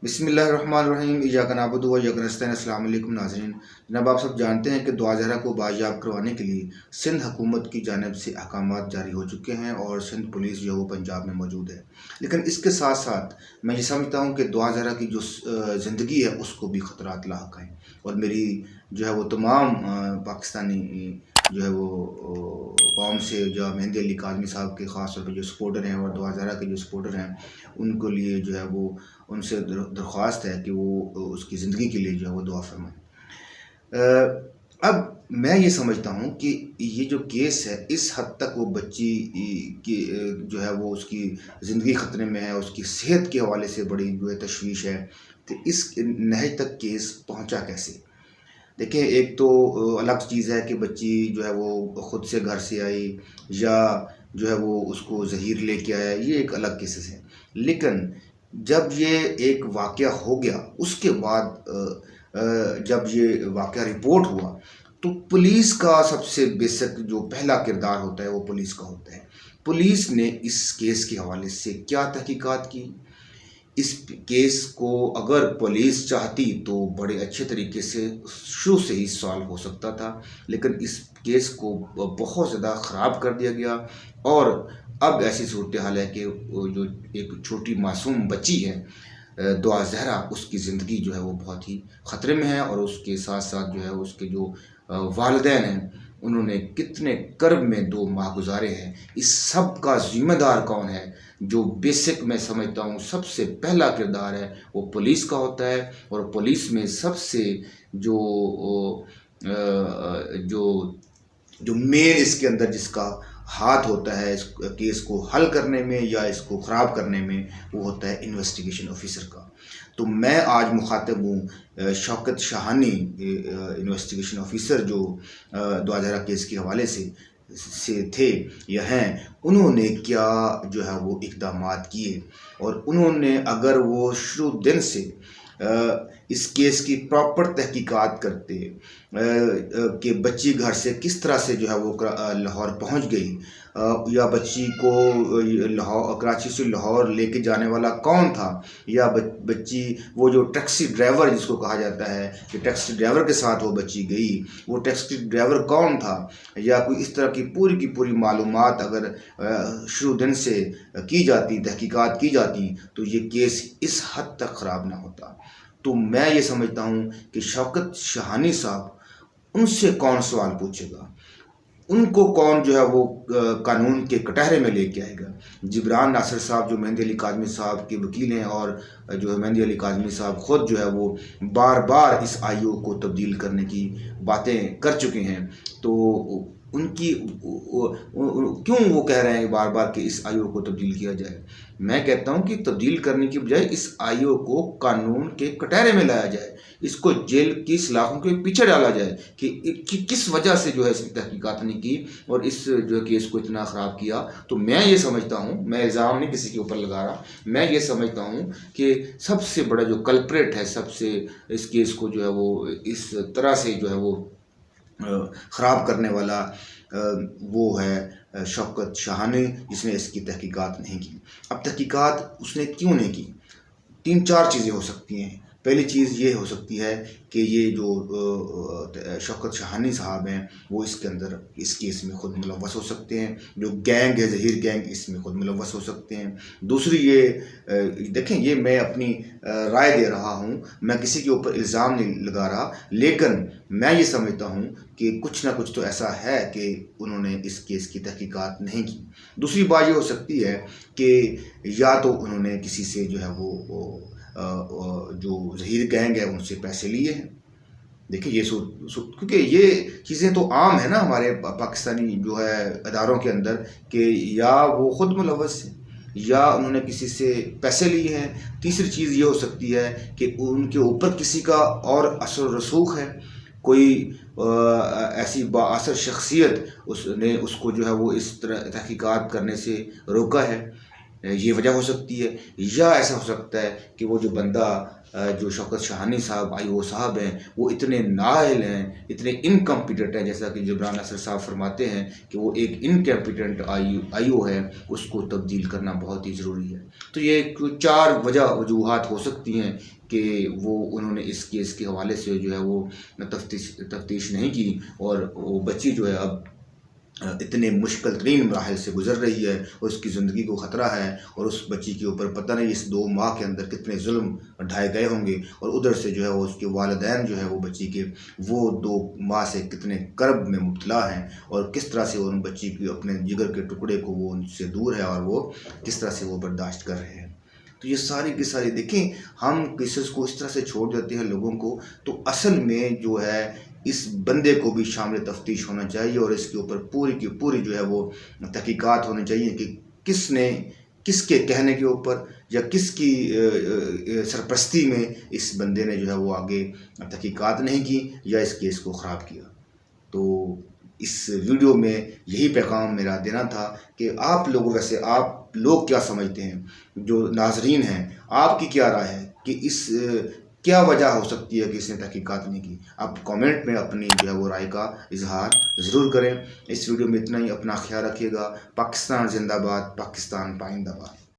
बिस्मिल्लाहिर्रहमानिर्रहीम इय्याका नअबुदु व इय्याका नस्तईन। अस्सलाम वालेकुम नाज़रीन। जनाब, आप सब जानते हैं कि दुआ ज़हरा को बाजियाब करवाने के लिए सिंध हुकूमत की जानिब से अहकामात जारी हो चुके हैं और सिंध पुलिस जो है वो पंजाब में मौजूद है। लेकिन इसके साथ साथ मैं ये समझता हूँ कि दुआ ज़हरा की जो ज़िंदगी है उसको भी ख़तरात लाहक हैं। और मेरी जो है वो तमाम पाकिस्तानी जो है वो कौम से जो मेहंदी अली काज़मी साहब के ख़ास तौर पर जो सपोर्टर हैं और दुआ ज़हरा के जो सपोर्टर हैं उनको लिए जो है वो उनसे दरख्वास्त है कि वो उसकी ज़िंदगी के लिए जो है वो दुआ फरमाएं। अब मैं ये समझता हूँ कि ये जो केस है इस हद तक वो बच्ची की जो है वो उसकी ज़िंदगी ख़तरे में है, उसकी सेहत के हवाले से बड़ी जो है तशवीश है कि इस नहज तक केस पहुँचा कैसे। देखिए, एक तो अलग चीज़ है कि बच्ची जो है वो ख़ुद से घर से आई या जो है वो उसको ज़हीर लेके आया, ये एक अलग केसेस है। लेकिन जब ये एक वाक़या हो गया उसके बाद जब ये वाक़या रिपोर्ट हुआ तो पुलिस का सबसे बेसिक जो पहला किरदार होता है वो पुलिस का होता है। पुलिस ने इस केस के हवाले से क्या तहकीकात की, इस केस को अगर पुलिस चाहती तो बड़े अच्छे तरीके से शुरू से ही सॉल्व हो सकता था, लेकिन इस केस को बहुत ज़्यादा ख़राब कर दिया गया। और अब ऐसी सूरत हाल है कि जो एक छोटी मासूम बच्ची है दुआ ज़हरा, उसकी ज़िंदगी जो है वो बहुत ही ख़तरे में है। और उसके साथ साथ जो है उसके जो वालिदैन हैं उन्होंने कितने कर्ब में 2 माह गुजारे हैं। इस सब का ज़िम्मेदार कौन है? जो बेसिक मैं समझता हूँ सबसे पहला किरदार है वो पुलिस का होता है। और पुलिस में सबसे जो जो जो मेन इसके अंदर जिसका हाथ होता है इस केस को हल करने में या इसको ख़राब करने में, वो होता है इन्वेस्टिगेशन ऑफिसर का। तो मैं आज मुखातिब हूँ शौकत शाहानी, इन्वेस्टिगेशन ऑफिसर जो दुआ ज़हरा केस के हवाले से थे या हैं। उन्होंने क्या जो है वो इक़दामात किए और उन्होंने अगर वो शुरू दिन से इस केस की प्रॉपर तहकीकात करते कि बच्ची घर से किस तरह से जो है वो लाहौर पहुंच गई, या बच्ची को कराची से लाहौर लेके जाने वाला कौन था, या बच्ची वो जो टैक्सी ड्राइवर जिसको कहा जाता है कि टैक्सी ड्राइवर के साथ वो बच्ची गई, वो टैक्सी ड्राइवर कौन था, या कोई इस तरह की पूरी मालूमात अगर शुरू दिन से की जाती, तहकीकात की जाती, तो ये केस इस हद तक ख़राब ना होता। तो मैं ये समझता हूँ कि शौकत शाहानी साहब, उनसे कौन सवाल पूछेगा, उनको कौन जो है वो कानून के कटहरे में लेके आएगा। जिब्रान नासिर साहब जो मेहंदी अली काज़मी साहब के वकील हैं और जो है मेहंदी अली काज़मी साहब ख़ुद जो है वो बार बार इस आईओ को तब्दील करने की बातें कर चुके हैं, तो उनकी क्यों वो कह रहे हैं बार बार कि इस आईओ को तब्दील किया जाए। मैं कहता हूं कि तब्दील करने की बजाय इस आईओ को कानून के कटहरे में लाया जाए, इसको जेल की सलाखों के पीछे डाला जाए कि किस वजह से जो है इसकी तहकीकात नहीं की और इस जो है केस को इतना ख़राब किया। तो मैं ये समझता हूँ, मैं इल्ज़ाम नहीं किसी के ऊपर लगा रहा, मैं ये समझता हूँ कि सबसे बड़ा जो कल्प्रेट है, सबसे इस केस को जो है वो इस तरह से जो है वो ख़राब करने वाला वो है शौकत शाहानी, जिसने इसकी तहकीकात नहीं की। अब तहकीकात उसने क्यों नहीं की? 3-4 चीज़ें हो सकती हैं। पहली चीज़ ये हो सकती है कि ये जो शौकत शाहानी साहब हैं वो इसके अंदर इस केस में ख़ुद मुलव्वस हो सकते हैं, जो गैंग है ज़हीर गैंग इसमें ख़ुद मुलव्वस हो सकते हैं। दूसरी ये देखें, ये मैं अपनी राय दे रहा हूँ, मैं किसी के ऊपर इल्ज़ाम नहीं लगा रहा, लेकिन मैं ये समझता हूँ कि कुछ ना कुछ तो ऐसा है कि उन्होंने इस केस की तहकीकात नहीं की। दूसरी बात ये हो सकती है कि या तो उन्होंने किसी से जो है वो जो ज़हीर गैंग है उनसे पैसे लिए हैं। देखिए ये क्योंकि ये चीज़ें तो आम है ना हमारे पाकिस्तानी जो है अदारों के अंदर कि या वो ख़ुद मुलव्वस है या उन्होंने किसी से पैसे लिए हैं। तीसरी चीज़ ये हो सकती है कि उनके ऊपर किसी का और असर रसूख है, कोई ऐसी बाअसर शख्सियत उसने उसको जो है वो इस तरह तहकीकात करने से रोका है। ये वजह हो सकती है, या ऐसा हो सकता है कि वो जो बंदा जो शौकत शाहानी साहब IO साहब हैं वो इतने नाअहल हैं, इतने इनकम्पिटेंट हैं, जैसा कि जबरान असर साहब फरमाते हैं कि वो एक इनकम्पिटेंट IO है, उसको तब्दील करना बहुत ही ज़रूरी है। तो ये 4 वजूहात हो सकती हैं कि वो उन्होंने इस केस के हवाले से जो है वो तफ्तीश नहीं की, और वो बच्ची जो है अब इतने मुश्किल तरीन मराहल से गुजर रही है और उसकी ज़िंदगी को ख़तरा है, और उस बच्ची के ऊपर पता नहीं इस 2 माह के अंदर कितने जुल्म ढाए गए होंगे, और उधर से जो है वो उसके वालिदैन जो है वो बच्ची के वो 2 माह से कितने कर्ब में मुब्तला हैं, और किस तरह से उन बच्ची की अपने जिगर के टुकड़े को वो उनसे दूर है और वो किस तरह से वो बर्दाश्त कर रहे हैं। तो ये सारी की सारी देखें, हम केसेस को इस तरह से छोड़ देते हैं लोगों को, तो असल में जो है इस बंदे को भी शामिल तफ्तीश होना चाहिए, और इसके ऊपर पूरी की पूरी जो है वो तहकीकात होनी चाहिए कि किसने किसके कहने के ऊपर या किसकी सरपरस्ती में इस बंदे ने जो है वो आगे तहकीकात नहीं की या इस केस को ख़राब किया। तो इस वीडियो में यही पैगाम मेरा देना था कि आप लोगों, वैसे आप लोग क्या समझते हैं, जो नाजरीन हैं आपकी क्या राय है कि इस क्या वजह हो सकती है कि इसने तहकीकात नहीं की। आप कमेंट में अपनी जो है वो राय का इजहार ज़रूर करें। इस वीडियो में इतना ही, अपना ख्याल रखिएगा। पाकिस्तान जिंदाबाद, पाकिस्तान पाइंदाबाद।